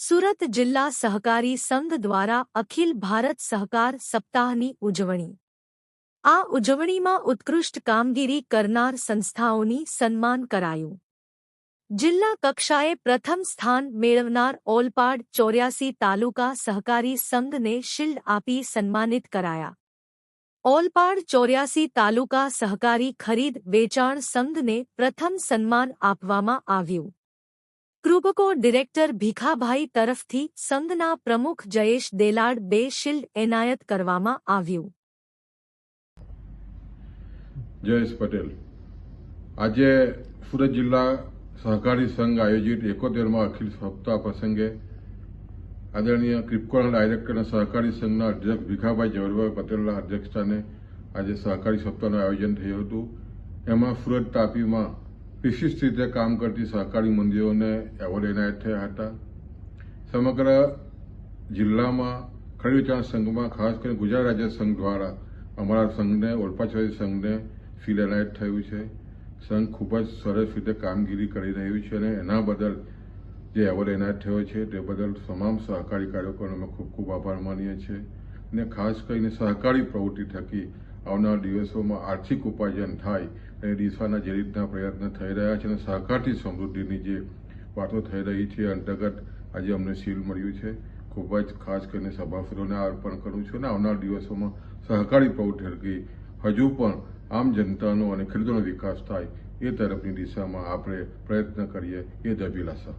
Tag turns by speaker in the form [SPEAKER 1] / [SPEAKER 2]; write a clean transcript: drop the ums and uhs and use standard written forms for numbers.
[SPEAKER 1] સુરત જિલ્લા સહકારી સંઘ દ્વારા અખિલ ભારત સહકાર સપ્તાહની ઉજવણી। આ ઉજવણીમાં ઉત્કૃષ્ટ કામગીરી કરનાર સંસ્થાઓની સન્માન કરાયું। જિલ્લા કક્ષાએ પ્રથમ સ્થાન મેળવનાર ઓલપાડ 84 તાલુકા સહકારી સંઘને શિલ્ડ આપી સન્માનિત કરાયા। ઓલપાડ 84 તાલુકા સહકારી ખરીદ વેચાણ સંઘને પ્રથમ સન્માન આપવામાં આવ્યું। કૃપકો ડિરેક્ટર ભીખાભાઈ તરફથી સંઘના પ્રમુખ જયેશ દેલાડ 2 શિલ્ડ એનાયત કરવામાં આવ્યું।
[SPEAKER 2] જયેશ પટેલ આજે સુરત જિલ્લા સહકારી સંઘ આયોજિત 71મા અખિલ સપ્તાહ પ્રસંગે આદરણીય ક્રિપકોના ડાયરેક્ટર અને સહકારી સંઘના અધ્યક્ષ ભીખાભાઈ ઝવેરભાઈ પટેલના અધ્યક્ષસ્થાને આજે સહકારી સપ્તાહનું આયોજન થયું હતું। એમાં સુરત તાપીમાં વિશિષ્ટ રીતે કામ કરતી સહકારી મંડળીઓને એવોર્ડ એનાયત થયા હતા। સમગ્ર જિલ્લામાં ખરીદ વેચાણ સંઘમાં ખાસ કરીને ગુજરાત રાજ્ય સંઘ દ્વારા અમારા સંઘને ઓલપાડ સંઘને શિલ્ડ એનાયત થયું છે। સંઘ ખૂબ જ સરસ રીતે કામગીરી કરી રહ્યું છે અને એના બદલ જે એવોર્ડ એનાયત થયો છે તે બદલ તમામ સહકારી કાર્યકરોનો અમે ખૂબ ખૂબ આભાર માનીએ છીએ અને ખાસ કરીને સહકારી પ્રવૃત્તિ થકી આવનાર દિવસોમાં આર્થિક ઉપાર્જન થાય એ દિશાના જે રીતના પ્રયત્ન થઈ રહ્યા છે અને સહકારથી સમૃદ્ધિની જે વાતો થઈ રહી છે અંતર્ગત આજે અમને શિલ્ડ મળ્યું છે। ખૂબ જ ખાસ કરીને સભાસદોને અર્પણ કરું છું અને આવનાર દિવસોમાં સહકારી પ્રવૃત્તિ થકી હજુ પણ આમ જનતાનો અને ખેડૂતોનો વિકાસ થાય એ તરફની દિશામાં આપણે પ્રયત્ન કરીએ એ જ અભિલાષા।